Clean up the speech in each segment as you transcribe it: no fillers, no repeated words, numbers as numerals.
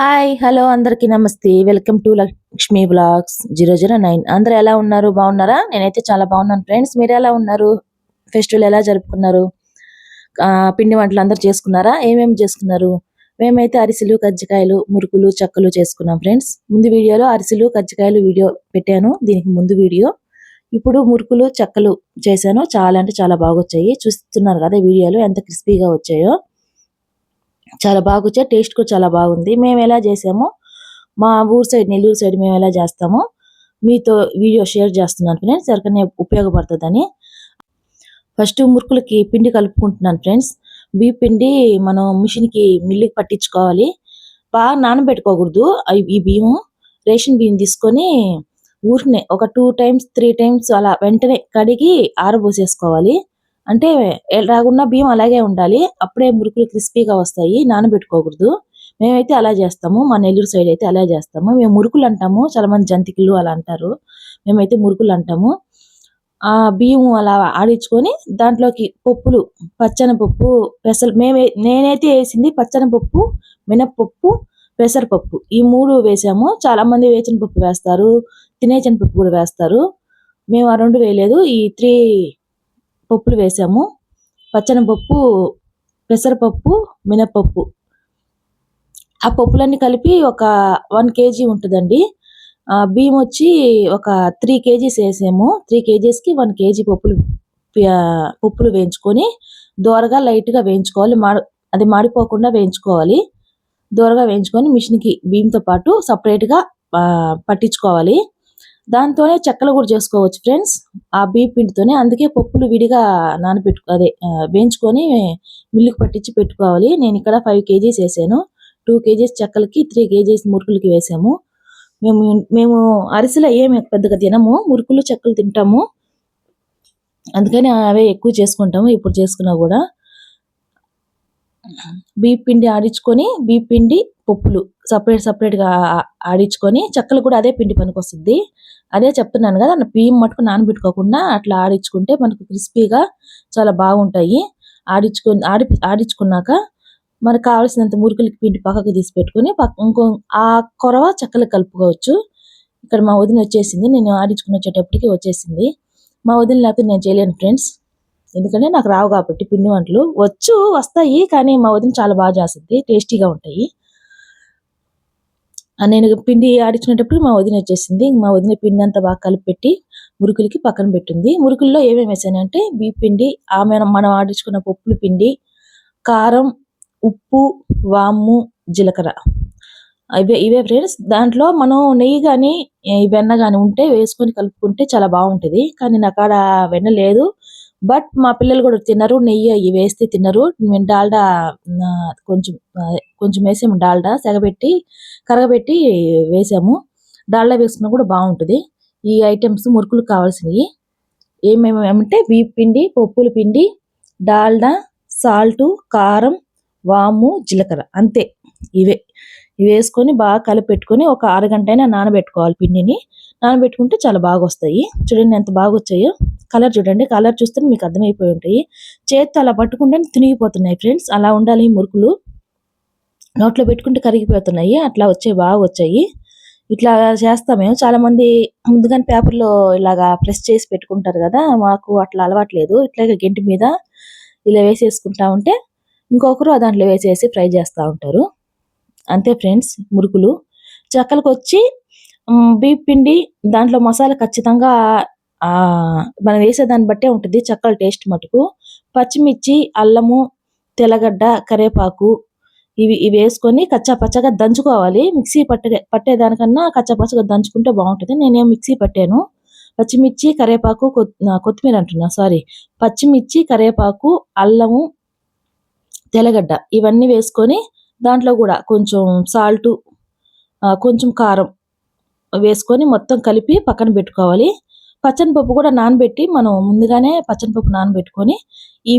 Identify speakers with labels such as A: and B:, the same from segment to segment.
A: Hi hello అందరికీ నమస్తే welcome to Lakshmi blogs 009. అందరూ ఎలా ఉన్నారు? బాగున్నారా? నేనైతే చాలా బాగున్నాను ఫ్రెండ్స్. మీరు ఎలా ఉన్నారు? ఫెస్టివల్ ఎలా జరుపుకున్నారు? పిండి వంటలు అందరూ చేసుకున్నారా? ఏమేమి చేసుకున్నారు? మేమైతే అరిసెలు కజ్జికాయలు మురుకులు చెక్కలు చేసుకున్నాం ఫ్రెండ్స్. ముందు వీడియోలో అరిసెలు కజ్జికాయలు వీడియో పెట్టాను, దీనికి ముందు వీడియో. ఇప్పుడు మురుకులు చెక్కలు చేశాను. చాలా అంటే చాలా బాగా వచ్చాయి. చూస్తున్నారు కదా వీడియోలో ఎంత క్రిస్పీగా వచ్చాయో. చాలా బాగా వచ్చాయి, టేస్ట్ కూడా చాలా బాగుంది. మేము ఎలా చేసామో మా ఊరు సైడ్ నెల్లూరు సైడ్ మేము ఎలా చేస్తామో మీతో వీడియో షేర్ చేస్తున్నాను ఫ్రెండ్స్, ఎవరికైనా ఉపయోగపడుతుందని. ఫస్ట్ మురుకులకి పిండి కలుపుకుంటున్నాను ఫ్రెండ్స్. బియ్య పిండి మనం మిషన్కి మిల్లుకి పట్టించుకోవాలి. బాగా నానబెట్టుకోకూడదు. ఈ బియ్యం రేషన్ బియ్యం తీసుకొని ఊరినే ఒక 2 టైమ్స్ 3 టైమ్స్ అలా వెంటనే కడిగి ఆరబోసేసుకోవాలి. అంటే ఎలాగున్న బియ్యం అలాగే ఉండాలి, అప్పుడే మురుకులు క్రిస్పీగా వస్తాయి, నానబెట్టుకోకూడదు. మేమైతే అలా చేస్తాము, మా నెల్లూరు సైడ్ అయితే అలా చేస్తాము. మేము మురుకులు అంటాము, చాలా మంది జంతికలు అలా అంటారు, మేమైతే మురుకులు అంటాము. ఆ బియ్యం అలా ఆడించుకొని దాంట్లోకి పప్పులు పచ్చనపప్పు నేనైతే వేసింది పచ్చనపప్పు, మినప్పప్పు, పెసరపప్పు ఈ 3 వేసాము. చాలా మంది వేసిన పప్పు వేస్తారు, తినేచిన పప్పు కూడా వేస్తారు. మేము ఆ 2 వేయలేదు, ఈ 3 పప్పులు వేసాము. పచ్చనపప్పు, పెసరపప్పు, మినపప్పు. ఆ పప్పులన్నీ కలిపి ఒక 1 కేజీ ఉంటుందండి. బియ్యం వచ్చి ఒక 3 కేజీస్ వేసాము. 3 కేజీస్కి 1 కేజీ పప్పులు వేయించుకొని దోరగా లైట్గా వేయించుకోవాలి. అది మాడిపోకుండా వేయించుకోవాలి. దోరగా వేయించుకొని మిషన్కి బియ్యంతో పాటు సపరేట్గా పట్టించుకోవాలి. దాంతోనే చెక్కలు కూడా చేసుకోవచ్చు ఫ్రెండ్స్, ఆ బియ్య పిండితోనే. అందుకే పప్పులు విడిగా వేయించుకొని మిల్లుకి పట్టించి పెట్టుకోవాలి. నేను ఇక్కడ 5 కేజీస్ వేసాను. 2 కేజీస్ చెక్కలకి 3 కేజీస్ మురుకులకి వేసాము. మేము అరిసెలు ఏమి పెద్దగా తినము, మురుకులు చెక్కలు తింటాము, అందుకని అవే ఎక్కువ చేసుకుంటాము. ఇప్పుడు చేసుకున్నా కూడా బియ్య పిండి ఆడించుకొని బియ్య పిండి పప్పులు సపరేట్గా ఆడించుకొని, చెక్కలు కూడా అదే పిండి పనికి వస్తుంది. అదే చెప్తున్నాను కదా, బియ్యం మటుకు నానబెట్టుకోకుండా అట్లా ఆడించుకుంటే మనకు క్రిస్పీగా చాలా బాగుంటాయి. ఆడించుకున్నాక మనకు కావాల్సినంత మురుకులకి పిండి పక్కకు తీసి పెట్టుకొని ఇంకో ఆ కొరవ చెక్కలు కలుపుకోవచ్చు. ఇక్కడ మా వదిన వచ్చేసింది, నేను ఆడించుకుని వచ్చేటప్పటికి వచ్చేసింది. మా వదిన లేకపోతే నేను చేయలేను ఫ్రెండ్స్, ఎందుకంటే నాకు రావు కాబట్టి పిండి వంటలు. వస్తాయి కానీ మా వదిన చాలా బాగా చేస్తుంది, టేస్టీగా ఉంటాయి. నేను పిండి ఆడించుకునేటప్పుడు మా వదిన వచ్చేసింది. మా వదిన పిండి అంతా బాగా కలిపి పెట్టి మురుకులకి పక్కన పెట్టింది. మురుకుల్లో ఏమేమి వేసానంటే బియ్య పిండి, మనం ఆడించుకున్న పప్పుల పిండి, కారం, ఉప్పు, వాము, జీలకర్ర, ఇవే ఫ్రెండ్స్. దాంట్లో మనం నెయ్యి కానీ వెన్న కానీ ఉంటే వేసుకొని కలుపుకుంటే చాలా బాగుంటుంది. కానీ నాకు ఆడ వెన్న లేదు, బట్ మా పిల్లలు కూడా తినరు, నెయ్యి అవి వేస్తే తినరు. మేము డాల్డా కొంచెం వేసాము, డాల్డా కరగబెట్టి వేసాము. డాల్డా వేసుకున్నా కూడా బాగుంటుంది. ఈ ఐటమ్స్ మురుకులు కావాల్సినవి ఏమేమి అంటే బియ్య పిండి, పప్పుల పిండి, డాల్డా, సాల్టు, కారం, వాము, జీలకర్ర, అంతే. ఇవి వేసుకొని బాగా కలిపెట్టుకొని ఒక అరగంట అయినా నానబెట్టుకోవాలి. పిండిని నానబెట్టుకుంటే చాలా బాగా వస్తాయి. చూడండి ఎంత బాగా వచ్చాయో. కలర్ చూడండి, కలర్ చూస్తే మీకు అర్థమైపోయి ఉంటాయి. చేత్తో అలా పట్టుకుంటే తునిగిపోతున్నాయి ఫ్రెండ్స్, అలా ఉండాలి మురుకులు. నోట్లో పెట్టుకుంటే కరిగిపోతున్నాయి, అట్లా బాగా వచ్చాయి. ఇట్లా చేస్తాం మేము. చాలా మంది ముందుగానే పేపర్లో ఇలాగా ప్రెస్ చేసి పెట్టుకుంటారు కదా, మాకు అట్లా అలవాట్లేదు. ఇట్లాగే గెంటి మీద ఇలా వేసేసుకుంటా ఉంటే ఇంకొకరు దాంట్లో వేసేసి ఫ్రై చేస్తూ ఉంటారు. అంతే ఫ్రెండ్స్ మురుకులు. చెక్కలకు వచ్చి బియ్య పిండి, దాంట్లో మసాలా ఖచ్చితంగా మనం వేసేదాన్ని బట్టే ఉంటుంది చెక్కల టేస్ట్ మటుకు. పచ్చిమిర్చి, అల్లము, తెల్లగడ్డ, కరివేపాకు ఇవి వేసుకొని కచ్చాపచ్చగా దంచుకోవాలి. మిక్సీ పట్టేదానికన్నా కచ్చాపచ్చగా దంచుకుంటే బాగుంటుంది. నేనేం మిక్సీ పట్టాను. పచ్చిమిర్చి, కరివేపాకు, కొత్తిమీర అంటున్నా, సారీ, పచ్చిమిర్చి, కరివేపాకు, అల్లము, తెల్లగడ్డ ఇవన్నీ వేసుకొని దాంట్లో కూడా కొంచెం సాల్టు, కొంచెం కారం వేసుకొని మొత్తం కలిపి పక్కన పెట్టుకోవాలి. పచ్చనిపప్పు కూడా నానబెట్టి, మనం ముందుగానే పచ్చనిపప్పు నానబెట్టుకొని ఈ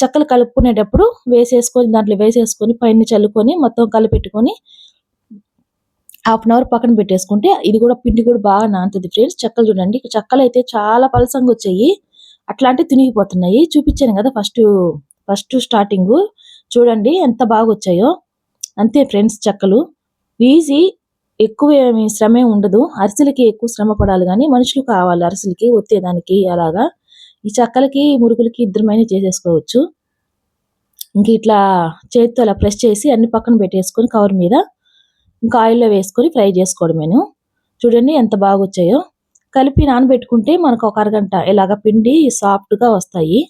A: చెక్కలు కలుపుకునేటప్పుడు దాంట్లో వేసేసుకొని పైన చల్లుకొని మొత్తం కలిపెట్టుకొని 1/2 అవర్ పక్కన పెట్టేసుకుంటే ఇది కూడా పిండి కూడా బాగా నానుతుంది ఫ్రెండ్స్. చెక్కలు చూడండి, చెక్కలు అయితే చాలా పలసంగా వచ్చాయి, అట్లాంటి తినిగిపోతున్నాయి. చూపించాను కదా ఫస్ట్ స్టార్టింగ్, చూడండి ఎంత బాగా వచ్చాయో. అంతే ఫ్రెండ్స్ చెక్కలు. ఈజీ. ఎక్కువ ఏమి శ్రమే ఉండదు. అరిసెలకి ఎక్కువ శ్రమ పడాలి గానీ, మనుషులు కావాలి అరిసెలకి ఒత్తేదానికి అలాగా. ఈ చెక్కలకి, మురుకులకి ఇద్దరమైనా చేసేసుకోవచ్చు. ఇంక ఇట్లా చేత్తో అలా ప్రెస్ చేసి అన్ని పక్కన పెట్టేసుకొని కవర్ మీద ఇంకా ఆయిల్‌లో వేసుకొని ఫ్రై చేసుకోవడమేను. చూడండి ఎంత బాగొచ్చాయో. కలిపి నానబెట్టుకుంటే మనకు ఒక అరగంట ఇలాగ పిండి సాఫ్ట్‌గా వస్తాయి.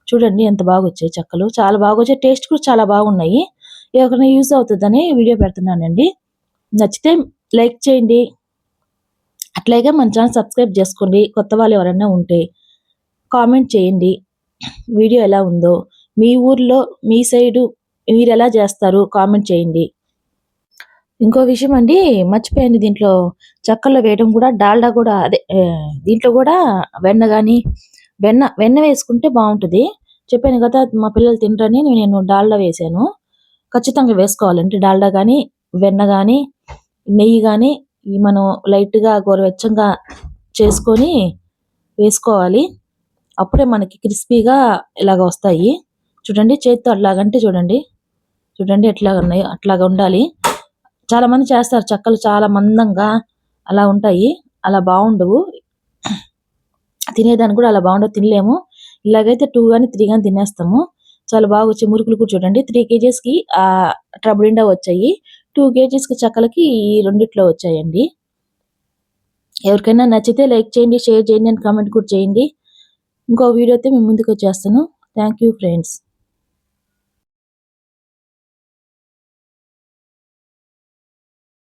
A: చూడండి ఎంత బాగొచ్చాయి చెక్కలు. చాలా బాగొచ్చాయి. టేస్ట్ కూడా చాలా బాగున్నాయి. ఎవరికైనా యూజ్ అవుతదని వీడియో పెడుతున్నానండి. నచ్చితే లైక్ చేయండి. అట్లాగే మన ఛానల్ సబ్స్క్రైబ్ చేసుకోండి. కొత్త వాళ్ళు ఎవరైనా ఉంటే కామెంట్ చేయండి. వీడియో ఎలా ఉందో, మీ ఊర్లో మీ సైడు మీరెలా చేస్తారు కామెంట్ చేయండి. ఇంకో విషయం అండి మర్చిపోయాను దీంట్లో చెక్కల్లో వేయడం కూడా డాల్డా కూడా అదే దీంట్లో కూడా వెన్న గాని వెన్న వేసుకుంటే బావుంటది. చెప్పాను కదా మా పిల్లలు తినరని నేను డాల్డా వేశాను. ఖచ్చితంగా వేసుకోవాలంటే డాల్డా గాని, వెన్న గాని, నెయ్యి గాని మనం లైట్‌గా గోరువెచ్చంగా చేసుకొని వేసుకోవాలి. అప్పుడే మనకి క్రిస్పీగా ఇలాగ వస్తాయి. చూడండి చేత్తో అట్లాగంటే చూడండి. చూడండి ఎట్లాగున్నాయో అట్లాగా ఉండాలి. చాలామంది చేస్తారు చెక్కలు చాలా మందంగా అలా ఉంటాయి. అలా బావుండవు. తినేదానికి కూడా అలా బావుండవు. తినలేము. ఇలాగైతే 2 గాని, 3 గాని తినేస్తాము. చాలా బాగొచ్చాయి. మురుకులు కూడా చూడండి 3 కేజీస్‌కి ట్రబ్ నిండా వచ్చాయి. 2 కేజీస్‌కి చెక్కలకి ఈ రెండిట్లో వచ్చాయండి. ఎవరికైనా నచ్చితే లైక్ చేయండి, షేర్ చేయండి అండ్ కామెంట్ కూడా చేయండి. ఇంకో వీడియోతో మీ ముందుకొచ్చేస్తాను. Thank you friends.